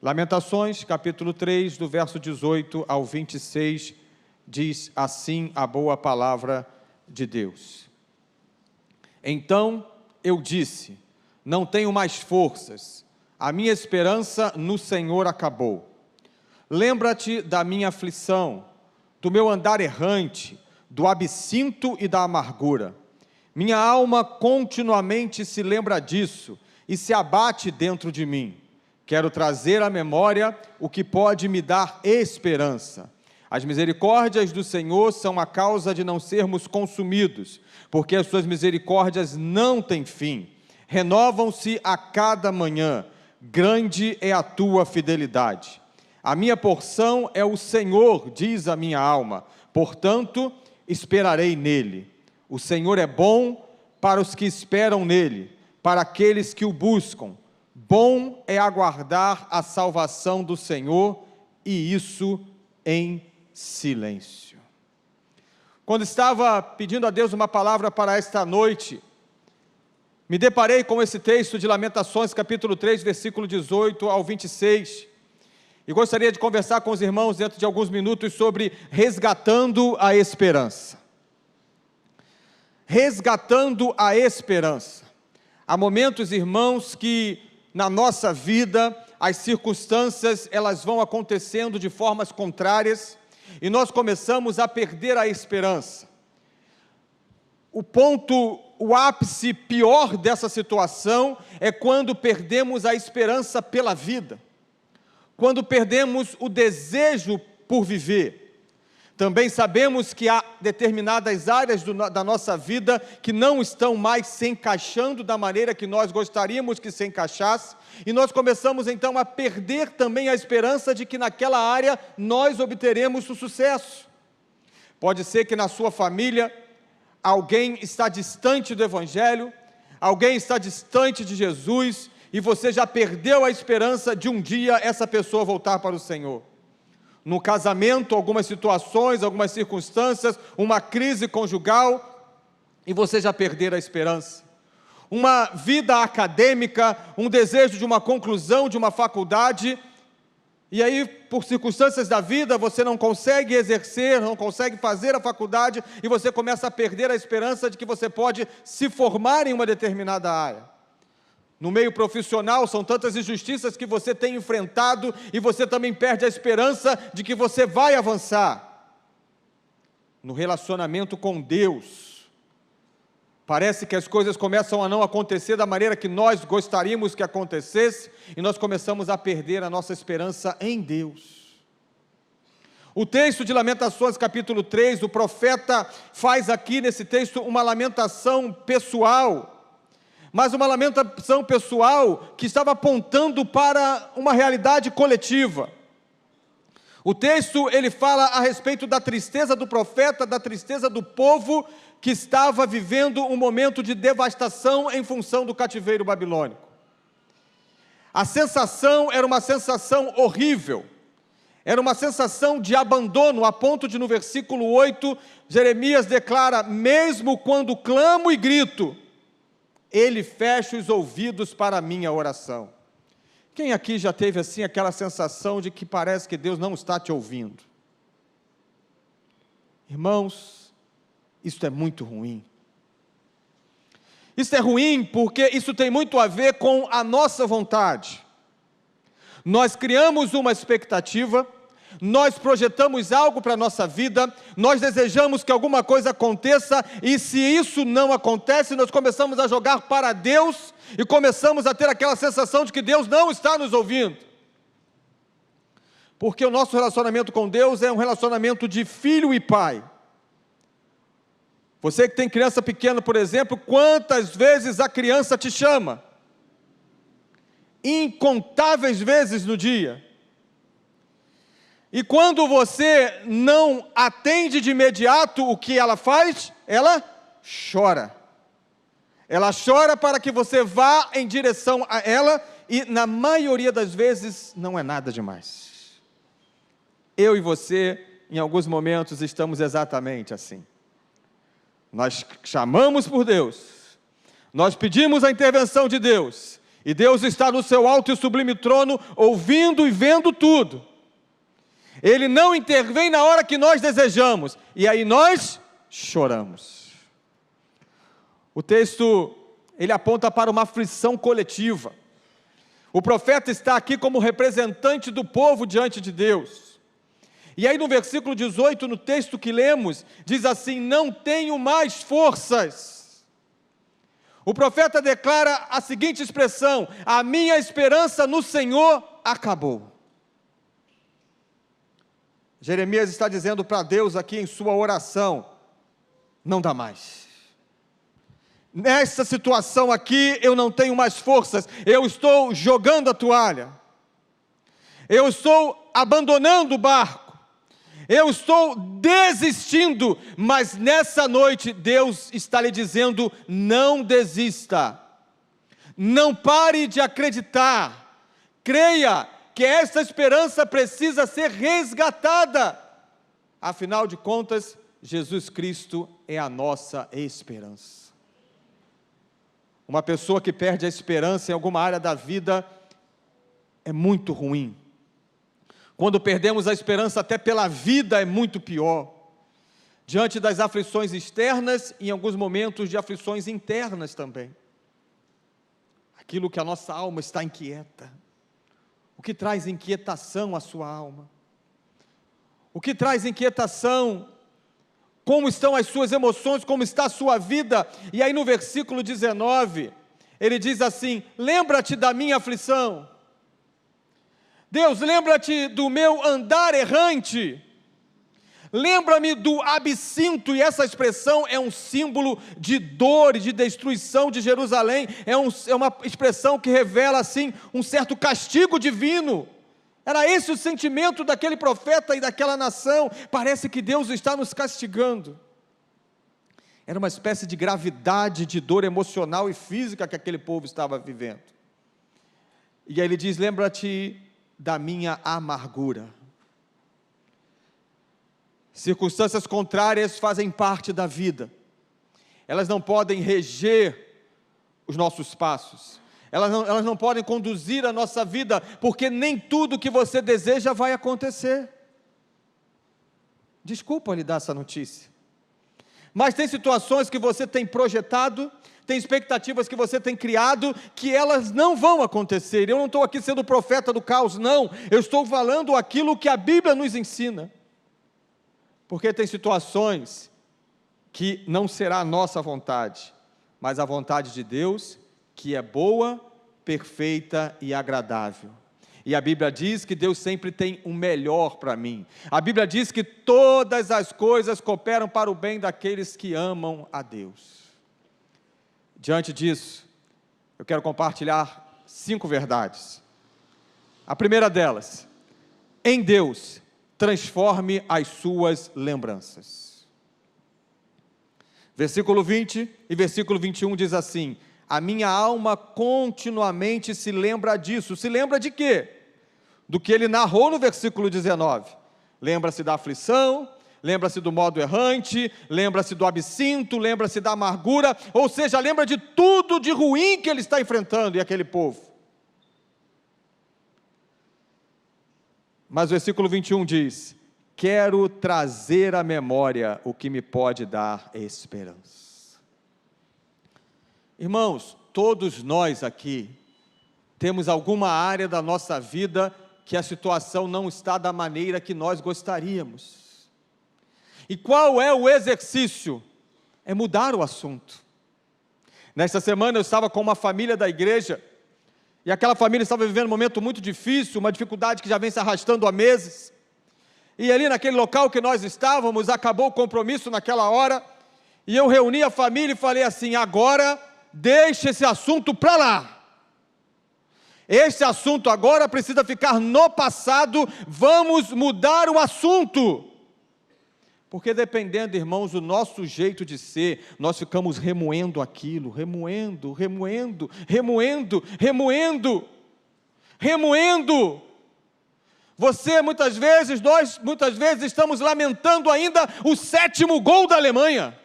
Lamentações, capítulo 3, do verso 18 ao 26, diz assim a boa palavra de Deus. Então eu disse, não tenho mais forças, a minha esperança no Senhor acabou. Lembra-te da minha aflição, do meu andar errante, do absinto e da amargura. Minha alma continuamente se lembra disso e se abate dentro de mim. Quero trazer à memória o que pode me dar esperança. As misericórdias do Senhor são a causa de não sermos consumidos, porque as suas misericórdias não têm fim. Renovam-se a cada manhã. Grande é a tua fidelidade. A minha porção é o Senhor, diz a minha alma. Portanto, esperarei nele. O Senhor é bom para os que esperam nele, para aqueles que o buscam. Bom é aguardar a salvação do Senhor, e isso em silêncio. Quando estava pedindo a Deus uma palavra para esta noite, me deparei com esse texto de Lamentações, capítulo 3, versículo 18 ao 26, e gostaria de conversar com os irmãos dentro de alguns minutos sobre resgatando a esperança. Resgatando a esperança. Há momentos, irmãos, que na nossa vida, as circunstâncias, elas vão acontecendo de formas contrárias, e nós começamos a perder a esperança. O ápice pior dessa situação é quando perdemos a esperança pela vida, quando perdemos o desejo por viver. Também sabemos que há determinadas áreas da nossa vida que não estão mais se encaixando da maneira que nós gostaríamos que se encaixasse, e nós começamos então a perder também a esperança de que naquela área nós obteremos o sucesso. Pode ser que na sua família alguém está distante do Evangelho, alguém está distante de Jesus, e você já perdeu a esperança de um dia essa pessoa voltar para o Senhor. No casamento, algumas situações, algumas circunstâncias, uma crise conjugal, e você já perdeu a esperança. Uma vida acadêmica, um desejo de uma conclusão de uma faculdade, e aí, por circunstâncias da vida, você não consegue exercer, não consegue fazer a faculdade, e você começa a perder a esperança de que você pode se formar em uma determinada área. No meio profissional, são tantas injustiças que você tem enfrentado, e você também perde a esperança de que você vai avançar. No relacionamento com Deus, parece que as coisas começam a não acontecer da maneira que nós gostaríamos que acontecesse, e nós começamos a perder a nossa esperança em Deus. O texto de Lamentações, capítulo 3, o profeta faz aqui nesse texto uma lamentação pessoal, mas uma lamentação pessoal que estava apontando para uma realidade coletiva. O texto, ele fala a respeito da tristeza do profeta, da tristeza do povo que estava vivendo um momento de devastação em função do cativeiro babilônico. A sensação era uma sensação horrível, era uma sensação de abandono, a ponto de no versículo 8, Jeremias declara, mesmo quando clamo e grito, Ele fecha os ouvidos para a minha oração. Quem aqui já teve assim aquela sensação de que parece que Deus não está te ouvindo? Irmãos, isso é muito ruim. Isso é ruim porque isso tem muito a ver com a nossa vontade. Nós criamos uma expectativa, nós projetamos algo para a nossa vida, nós desejamos que alguma coisa aconteça, e se isso não acontece, nós começamos a jogar para Deus, e começamos a ter aquela sensação de que Deus não está nos ouvindo. Porque o nosso relacionamento com Deus é um relacionamento de filho e pai. Você que tem criança pequena, por exemplo, quantas vezes a criança te chama? Incontáveis vezes no dia. E quando você não atende de imediato o que ela faz, ela chora. Ela chora para que você vá em direção a ela, e na maioria das vezes não é nada demais. Eu e você, em alguns momentos, estamos exatamente assim. Nós chamamos por Deus, nós pedimos a intervenção de Deus, E Deus está no seu alto e sublime trono, ouvindo e vendo tudo. Ele não intervém na hora que nós desejamos, e aí nós choramos. O texto, ele aponta para uma aflição coletiva. O profeta está aqui como representante do povo diante de Deus. E aí no versículo 18, no texto que lemos, diz assim: não tenho mais forças. O profeta declara a seguinte expressão: a minha esperança no Senhor acabou. Jeremias está dizendo para Deus aqui em sua oração: não dá mais. Nessa situação aqui eu não tenho mais forças, eu estou jogando a toalha, eu estou abandonando o barco, eu estou desistindo, mas nessa noite Deus está lhe dizendo: não desista, não pare de acreditar, creia que essa esperança precisa ser resgatada, afinal de contas, Jesus Cristo é a nossa esperança. Uma pessoa que perde a esperança em alguma área da vida é muito ruim. Quando perdemos a esperança até pela vida é muito pior. Diante das aflições externas e em alguns momentos de aflições internas também. Aquilo que a nossa alma está inquieta. O que traz inquietação à sua alma? O que traz inquietação? Como estão as suas emoções, como está a sua vida? E aí no versículo 19, ele diz assim: lembra-te da minha aflição. Deus, lembra-te do meu andar errante. Lembra-me do absinto, e essa expressão é um símbolo de dor e de destruição de Jerusalém, é uma expressão que revela assim um certo castigo divino. Era esse o sentimento daquele profeta e daquela nação. Parece que Deus está nos castigando. Era uma espécie de gravidade, de dor emocional e física que aquele povo estava vivendo. E aí ele diz: lembra-te da minha amargura. Circunstâncias contrárias fazem parte da vida. Elas não podem reger os nossos passos. Elas não podem conduzir a nossa vida, porque nem tudo que você deseja vai acontecer. Desculpa lhe dar essa notícia. Mas tem situações que você tem projetado, tem expectativas que você tem criado, que elas não vão acontecer. Eu não estou aqui sendo profeta do caos, não. Eu estou falando aquilo que a Bíblia nos ensina. Porque tem situações que não será a nossa vontade, mas a vontade de Deus, que é boa, perfeita e agradável. E a Bíblia diz que Deus sempre tem o melhor para mim. A Bíblia diz que todas as coisas cooperam para o bem daqueles que amam a Deus. Diante disso, eu quero compartilhar 5 verdades. A primeira delas: em Deus, transforme as suas lembranças. Versículo 20 e versículo 21 diz assim: a minha alma continuamente se lembra disso. Se lembra de quê? Do que ele narrou no versículo 19. Lembra-se da aflição, lembra-se do modo errante, lembra-se do absinto, lembra-se da amargura, ou seja, lembra de tudo de ruim que ele está enfrentando e aquele povo. Mas o versículo 21 diz: quero trazer à memória o que me pode dar esperança. Irmãos, todos nós aqui temos alguma área da nossa vida que a situação não está da maneira que nós gostaríamos. E qual é o exercício? É mudar o assunto. Nesta semana eu estava com uma família da igreja, e aquela família estava vivendo um momento muito difícil, uma dificuldade que já vem se arrastando há meses. E ali naquele local que nós estávamos, acabou o compromisso naquela hora, e eu reuni a família e falei assim: agora deixe esse assunto para lá. Esse assunto agora precisa ficar no passado, vamos mudar o assunto. Porque dependendo, irmãos, do nosso jeito de ser, nós ficamos remoendo aquilo, remoendo. Você, muitas vezes, nós, muitas vezes estamos lamentando ainda o 7º gol da Alemanha.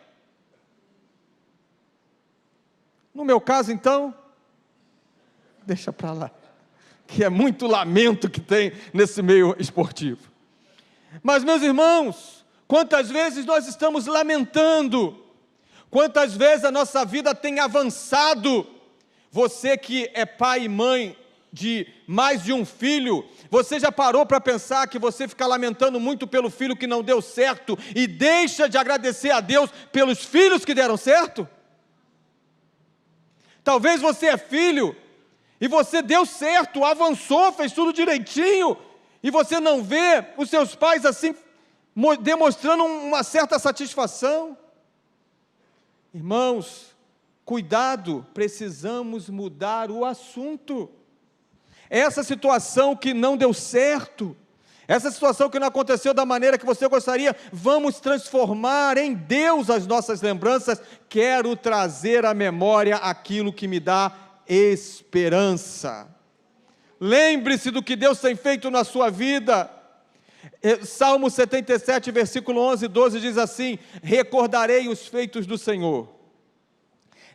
No meu caso, então, deixa para lá, que é muito lamento que tem nesse meio esportivo. Mas, meus irmãos, quantas vezes nós estamos lamentando, quantas vezes a nossa vida tem avançado. Você que é pai e mãe de mais de um filho, você já parou para pensar que você fica lamentando muito pelo filho que não deu certo e deixa de agradecer a Deus pelos filhos que deram certo? Talvez você é filho e você deu certo, avançou, fez tudo direitinho, e você não vê os seus pais assim demonstrando uma certa satisfação. Irmãos, cuidado, precisamos mudar o assunto. Essa situação que não deu certo, essa situação que não aconteceu da maneira que você gostaria, vamos transformar em Deus as nossas lembranças. Quero trazer à memória aquilo que me dá esperança. Lembre-se do que Deus tem feito na sua vida. Salmo 77, versículo 11 e 12 diz assim: recordarei os feitos do Senhor,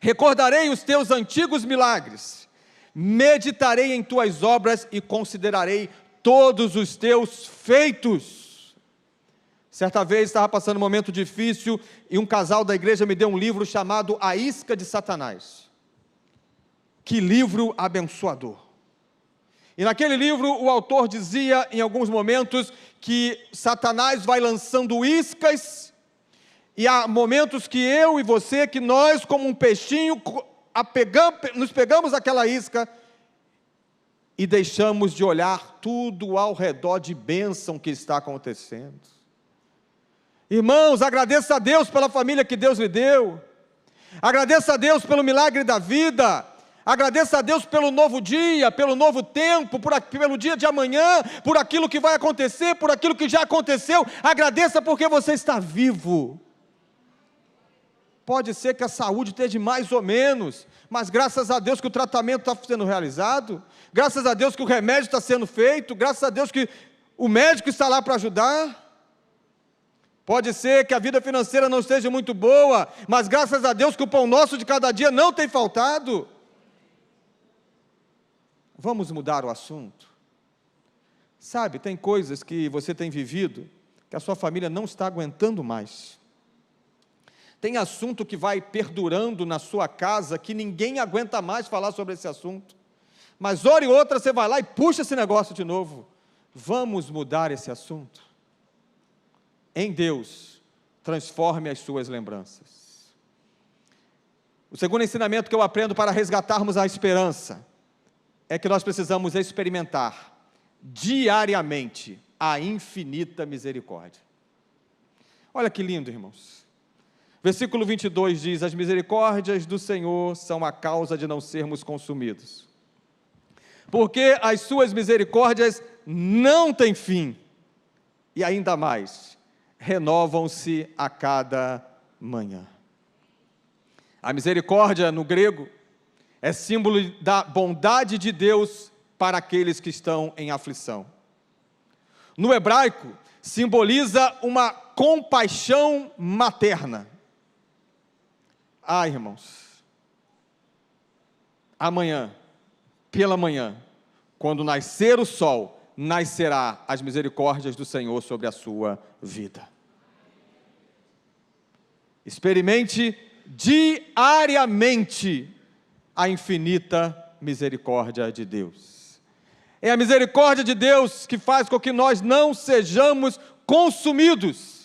recordarei os teus antigos milagres, meditarei em tuas obras e considerarei todos os teus feitos. Certa vez estava passando um momento difícil e um casal da igreja me deu um livro chamado A Isca de Satanás. Que livro abençoador! E naquele livro o autor dizia em alguns momentos que Satanás vai lançando iscas, e há momentos que eu e você, que nós como um peixinho, nos pegamos aquela isca e deixamos de olhar tudo ao redor de bênção que está acontecendo. Irmãos, agradeça a Deus pela família que Deus lhe deu, agradeça a Deus pelo milagre da vida, agradeça a Deus pelo novo dia, pelo novo tempo, pelo dia de amanhã, por aquilo que vai acontecer, por aquilo que já aconteceu. Agradeça porque você está vivo. Pode ser que a saúde esteja mais ou menos, mas graças a Deus que o tratamento está sendo realizado, graças a Deus que o remédio está sendo feito, graças a Deus que o médico está lá para ajudar. Pode ser que a vida financeira não esteja muito boa, mas graças a Deus que o pão nosso de cada dia não tem faltado. Vamos mudar o assunto. Sabe, tem coisas que você tem vivido que a sua família não está aguentando mais. Tem assunto que vai perdurando na sua casa que ninguém aguenta mais falar sobre esse assunto. Mas hora e outra você vai lá e puxa esse negócio de novo. Vamos mudar esse assunto. Em Deus, transforme as suas lembranças. O segundo ensinamento que eu aprendo para resgatarmos a esperança é que nós precisamos experimentar diariamente a infinita misericórdia. Olha que lindo, irmãos. Versículo 22 diz: as misericórdias do Senhor são a causa de não sermos consumidos, porque as suas misericórdias não têm fim, e ainda mais, renovam-se a cada manhã. A misericórdia no grego é símbolo da bondade de Deus para aqueles que estão em aflição. No hebraico, simboliza uma compaixão materna. Irmãos, amanhã, pela manhã, quando nascer o sol, nascerá as misericórdias do Senhor sobre a sua vida. Experimente diariamente a infinita misericórdia de Deus. É a misericórdia de Deus que faz com que nós não sejamos consumidos.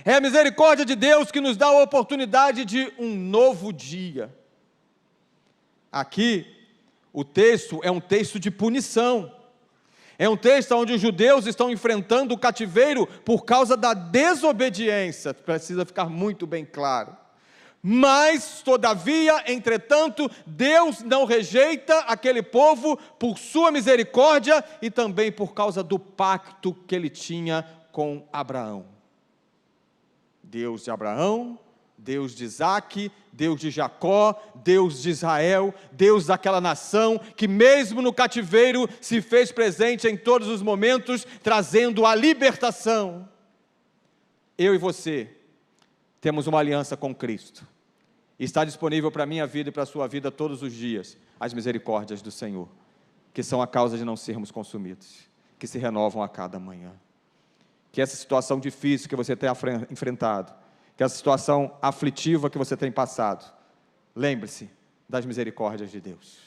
É a misericórdia de Deus que nos dá a oportunidade de um novo dia. Aqui, o texto é um texto de punição. É um texto onde os judeus estão enfrentando o cativeiro por causa da desobediência. Precisa ficar muito bem claro. Mas, todavia, entretanto, Deus não rejeita aquele povo por sua misericórdia e também por causa do pacto que ele tinha com Abraão. Deus de Abraão, Deus de Isaque, Deus de Jacó, Deus de Israel, Deus daquela nação que mesmo no cativeiro se fez presente em todos os momentos, trazendo a libertação. Eu e você temos uma aliança com Cristo. E está disponível para a minha vida e para a sua vida todos os dias as misericórdias do Senhor, que são a causa de não sermos consumidos, que se renovam a cada manhã. Que essa situação difícil que você tem enfrentado, que essa situação aflitiva que você tem passado, lembre-se das misericórdias de Deus.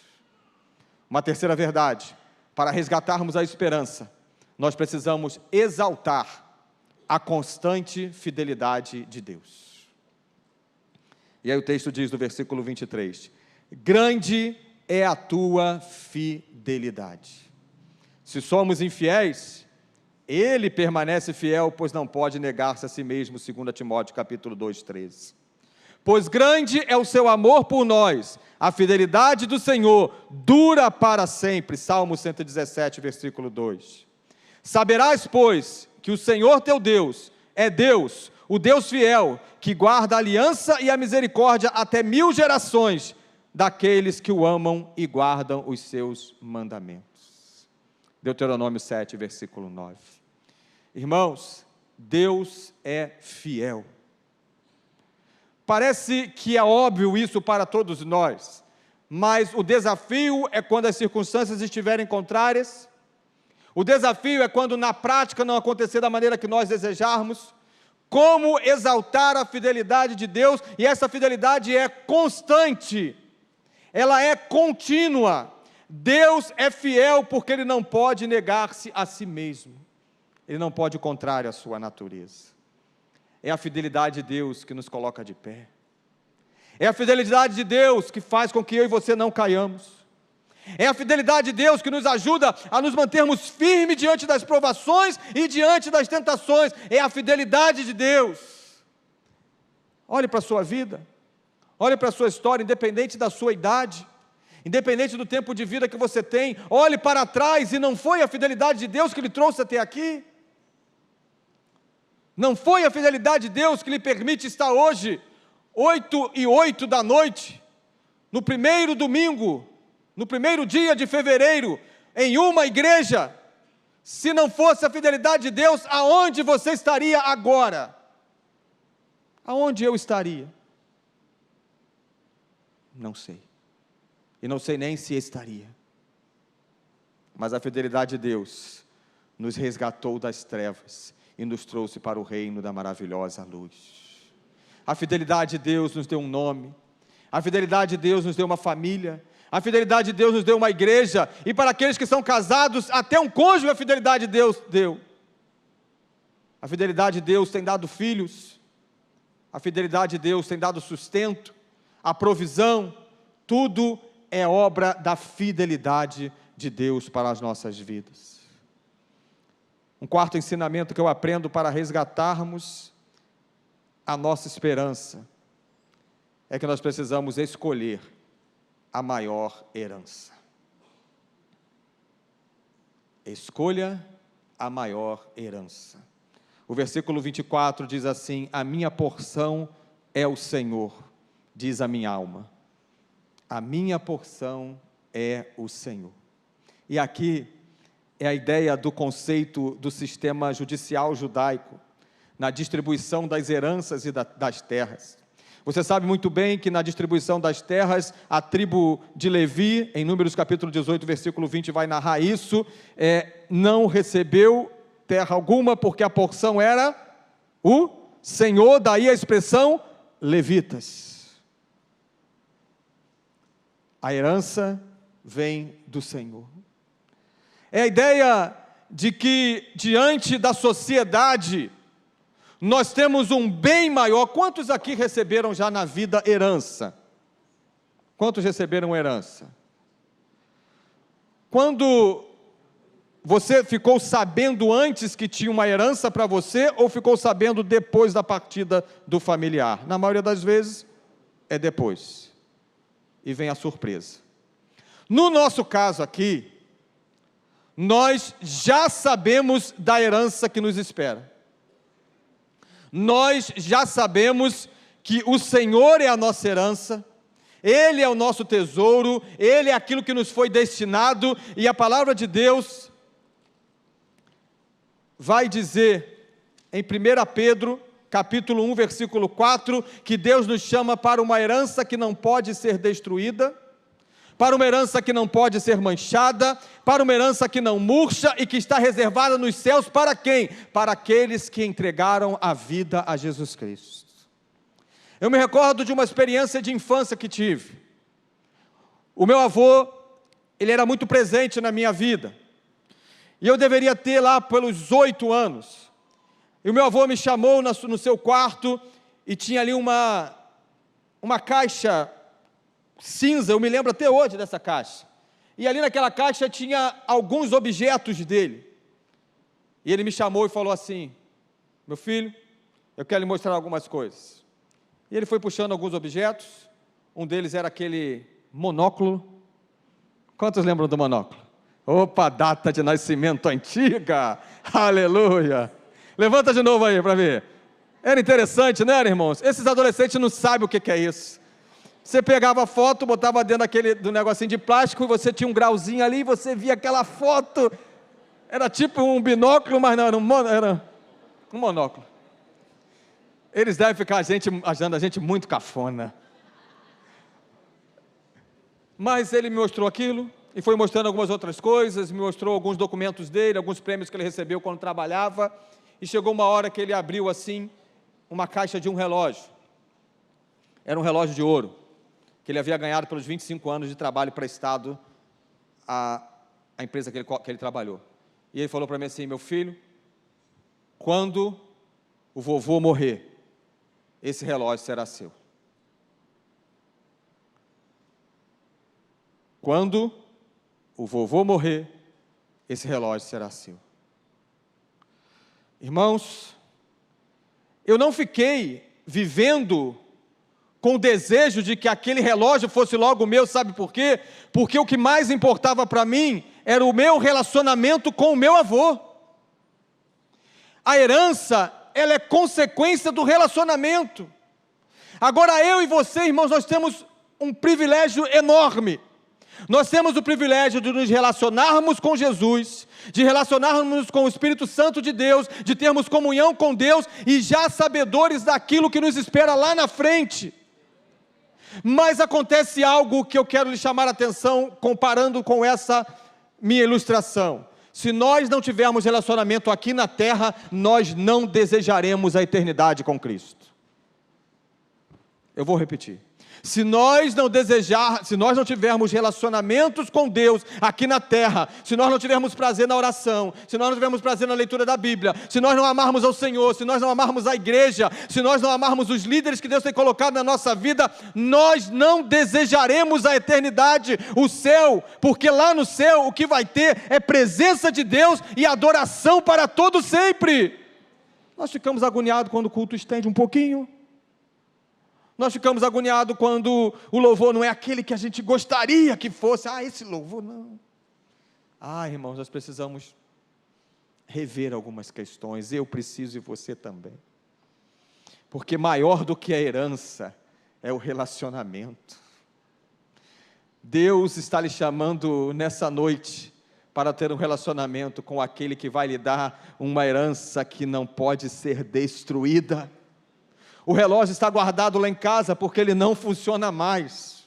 Uma terceira verdade: para resgatarmos a esperança, nós precisamos exaltar a constante fidelidade de Deus. E aí o texto diz no versículo 23, grande é a tua fidelidade. Se somos infiéis, Ele permanece fiel, pois não pode negar-se a si mesmo, 2 Timóteo capítulo 2, 13. Pois grande é o seu amor por nós, a fidelidade do Senhor dura para sempre, Salmo 117, versículo 2. Saberás, pois, que o Senhor teu Deus é Deus, o Deus fiel, que guarda a aliança e a misericórdia até 1000 gerações, daqueles que o amam e guardam os seus mandamentos. Deuteronômio 7, versículo 9. Irmãos, Deus é fiel. Parece que é óbvio isso para todos nós, mas o desafio é quando as circunstâncias estiverem contrárias, o desafio é quando na prática não acontecer da maneira que nós desejarmos. Como exaltar a fidelidade de Deus? E essa fidelidade é constante, ela é contínua. Deus é fiel porque Ele não pode negar-se a si mesmo, Ele não pode ir contrário à sua natureza. É a fidelidade de Deus que nos coloca de pé, é a fidelidade de Deus que faz com que eu e você não caiamos, é a fidelidade de Deus que nos ajuda a nos mantermos firmes diante das provações e diante das tentações. É a fidelidade de Deus. Olhe para a sua vida, olhe para a sua história, independente da sua idade, independente do tempo de vida que você tem, olhe para trás, e não foi a fidelidade de Deus que lhe trouxe até aqui? Não foi a fidelidade de Deus que lhe permite estar hoje, 8:08 da noite, no primeiro domingo, no primeiro dia de fevereiro, em uma igreja? Se não fosse a fidelidade de Deus, aonde você estaria agora? Aonde eu estaria? Não sei. E não sei nem se estaria. Mas a fidelidade de Deus nos resgatou das trevas e nos trouxe para o reino da maravilhosa luz. A fidelidade de Deus nos deu um nome. A fidelidade de Deus nos deu uma família. A fidelidade de Deus nos deu uma igreja, e para aqueles que são casados, até um cônjuge a fidelidade de Deus deu. A fidelidade de Deus tem dado filhos, a fidelidade de Deus tem dado sustento, a provisão, tudo é obra da fidelidade de Deus para as nossas vidas. Um quarto ensinamento que eu aprendo para resgatarmos a nossa esperança, é que nós precisamos escolher a maior herança. Escolha a maior herança. O versículo 24 diz assim: a minha porção é o Senhor, diz a minha alma. A minha porção é o Senhor. E aqui é a ideia do conceito do sistema judicial judaico, na distribuição das heranças e das terras. Você sabe muito bem que na distribuição das terras, a tribo de Levi, em Números capítulo 18, versículo 20, vai narrar isso, não recebeu terra alguma, porque a porção era o Senhor, daí a expressão levitas. A herança vem do Senhor. É a ideia de que diante da sociedade, nós temos um bem maior. Quantos aqui receberam já na vida herança? Quantos receberam herança? Quando você ficou sabendo antes que tinha uma herança para você, ou ficou sabendo depois da partida do familiar? Na maioria das vezes, é depois. E vem a surpresa. No nosso caso aqui, nós já sabemos da herança que nos espera. Nós já sabemos que o Senhor é a nossa herança, Ele é o nosso tesouro, Ele é aquilo que nos foi destinado, e a palavra de Deus vai dizer, em 1 Pedro, capítulo 1, versículo 4, que Deus nos chama para uma herança que não pode ser destruída, para uma herança que não pode ser manchada, para uma herança que não murcha e que está reservada nos céus para quem? Para aqueles que entregaram a vida a Jesus Cristo. Eu me recordo de uma experiência de infância que tive. O meu avô, ele era muito presente na minha vida, e eu deveria ter lá pelos 8 anos, e o meu avô me chamou no seu quarto, e tinha ali uma caixa cinza, eu me lembro até hoje dessa caixa, e ali naquela caixa tinha alguns objetos dele, e ele me chamou e falou assim: meu filho, eu quero lhe mostrar algumas coisas. E ele foi puxando alguns objetos, um deles era aquele monóculo. Quantos lembram do monóculo? Opa, data de nascimento antiga, aleluia, levanta de novo aí para ver. Era interessante, não era, irmãos? Esses adolescentes não sabem o que é isso. Você pegava a foto, botava dentro do negocinho de plástico, e você tinha um grauzinho ali, e você via aquela foto, era tipo um binóculo, mas não, era um monóculo. Eles devem ficar achando a gente muito cafona. Mas ele me mostrou aquilo, e foi mostrando algumas outras coisas, me mostrou alguns documentos dele, alguns prêmios que ele recebeu quando trabalhava, e chegou uma hora que ele abriu assim, uma caixa de um relógio. Era um relógio de ouro, que ele havia ganhado pelos 25 anos de trabalho prestado à empresa que ele trabalhou. E ele falou para mim assim: meu filho, quando o vovô morrer, esse relógio será seu. Quando o vovô morrer, esse relógio será seu. Irmãos, eu não fiquei vivendo com o desejo de que aquele relógio fosse logo meu, sabe por quê? Porque o que mais importava para mim era o meu relacionamento com o meu avô. A herança, ela é consequência do relacionamento. Agora eu e você, irmãos, nós temos um privilégio enorme. Nós temos o privilégio de nos relacionarmos com Jesus, de relacionarmos com o Espírito Santo de Deus, de termos comunhão com Deus e já sabedores daquilo que nos espera lá na frente. Mas acontece algo que eu quero lhe chamar a atenção, comparando com essa minha ilustração. Se nós não tivermos relacionamento aqui na terra, nós não desejaremos a eternidade com Cristo. Eu vou repetir. Se nós não tivermos relacionamentos com Deus aqui na terra, se nós não tivermos prazer na oração, se nós não tivermos prazer na leitura da Bíblia, se nós não amarmos ao Senhor, se nós não amarmos a igreja, se nós não amarmos os líderes que Deus tem colocado na nossa vida, nós não desejaremos a eternidade, o céu, porque lá no céu o que vai ter é presença de Deus e adoração para todo sempre. Nós ficamos agoniados quando o culto estende um pouquinho. Nós ficamos agoniados quando o louvor não é aquele que a gente gostaria que fosse. Esse louvor não. Irmãos, nós precisamos rever algumas questões. Eu preciso e você também. Porque maior do que a herança é o relacionamento. Deus está lhe chamando nessa noite para ter um relacionamento com aquele que vai lhe dar uma herança que não pode ser destruída. O relógio está guardado lá em casa porque ele não funciona mais.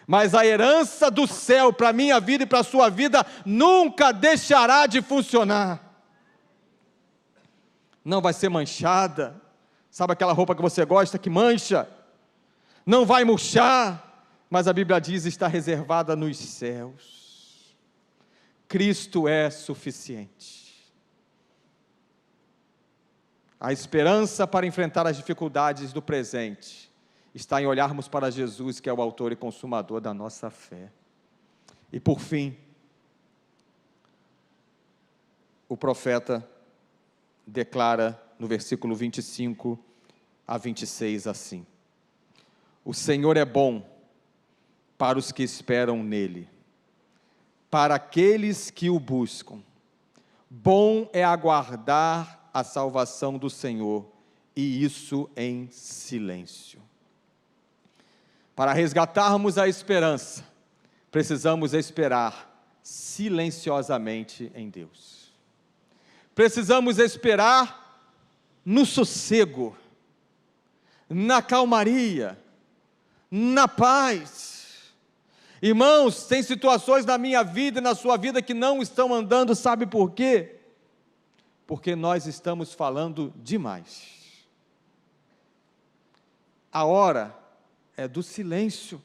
Mas a herança do céu para a minha vida e para a sua vida nunca deixará de funcionar. Não vai ser manchada. Sabe aquela roupa que você gosta que mancha? Não vai murchar. Mas a Bíblia diz: está reservada nos céus. Cristo é suficiente. A esperança para enfrentar as dificuldades do presente está em olharmos para Jesus, que é o autor e consumador da nossa fé. E por fim, o profeta declara no versículo 25 a 26 assim: o Senhor é bom para os que esperam nele, para aqueles que o buscam. Bom é aguardar a salvação do Senhor, e isso em silêncio. Para resgatarmos a esperança, precisamos esperar silenciosamente em Deus. Precisamos esperar no sossego, na calmaria, na paz. Irmãos, tem situações na minha vida e na sua vida que não estão andando, sabe por quê? Porque nós estamos falando demais. A hora é do silêncio,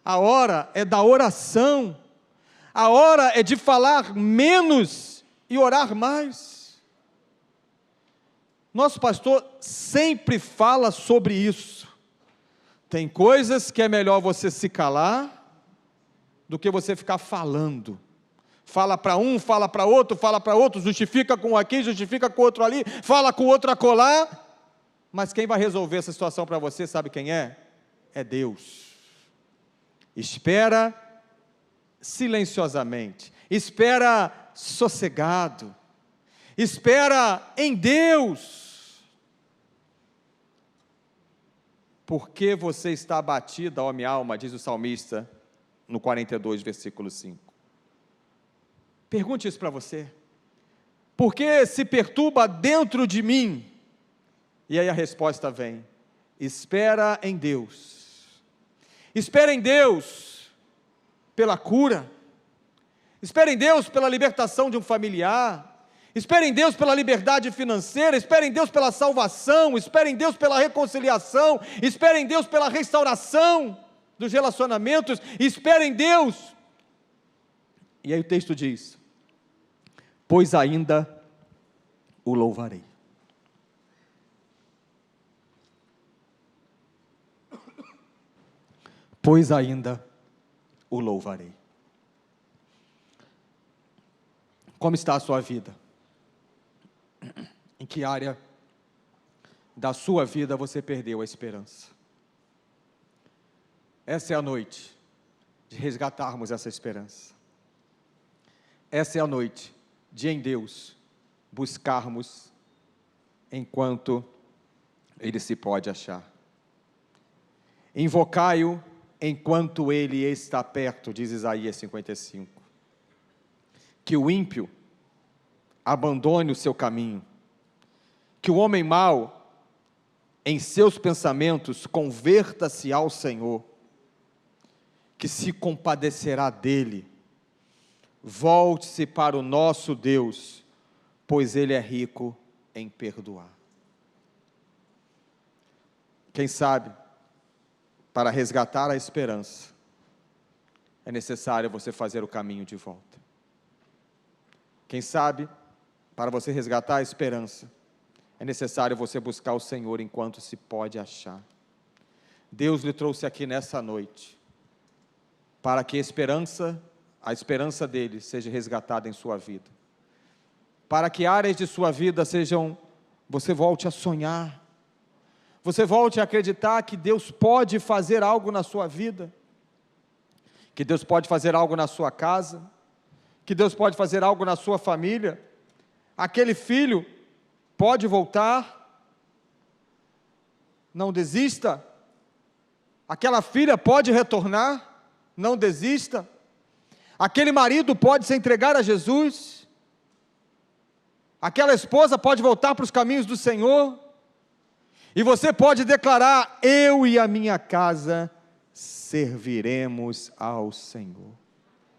a hora é da oração, a hora é de falar menos e orar mais. Nosso pastor sempre fala sobre isso. Tem coisas que é melhor você se calar do que você ficar falando. Fala para um, fala para outro, justifica com um aqui, justifica com o outro ali, fala com o outro acolá. Mas quem vai resolver essa situação para você, sabe quem é? É Deus. Espera silenciosamente, espera sossegado, espera em Deus. Por que você está abatida, ó minha alma, diz o salmista no 42, versículo 5. Pergunte isso para você. Por que se perturba dentro de mim? E aí a resposta vem: espera em Deus. Espera em Deus pela cura. Espera em Deus pela libertação de um familiar. Espera em Deus pela liberdade financeira. Espera em Deus pela salvação. Espera em Deus pela reconciliação. Espera em Deus pela restauração dos relacionamentos. Espera em Deus. E aí o texto diz: pois ainda o louvarei. Pois ainda o louvarei. Como está a sua vida? Em que área da sua vida você perdeu a esperança? Essa é a noite de resgatarmos essa esperança. Essa é a noite de em Deus buscarmos enquanto Ele se pode achar. Invocai-o enquanto Ele está perto, diz Isaías 55. Que o ímpio abandone o seu caminho, que o homem mau, em seus pensamentos, converta-se ao Senhor, que se compadecerá dele. Volte-se para o nosso Deus, pois Ele é rico em perdoar. Quem sabe, para resgatar a esperança, é necessário você fazer o caminho de volta. Quem sabe, para você resgatar a esperança, é necessário você buscar o Senhor enquanto se pode achar. Deus lhe trouxe aqui nessa noite, para que a esperança dele seja resgatada em sua vida. Para que áreas de sua vida você volte a sonhar, você volte a acreditar que Deus pode fazer algo na sua vida, que Deus pode fazer algo na sua casa, que Deus pode fazer algo na sua família. Aquele filho pode voltar, não desista. Aquela filha pode retornar, não desista. Aquele marido pode se entregar a Jesus. Aquela esposa pode voltar para os caminhos do Senhor. E você pode declarar: eu e a minha casa serviremos ao Senhor.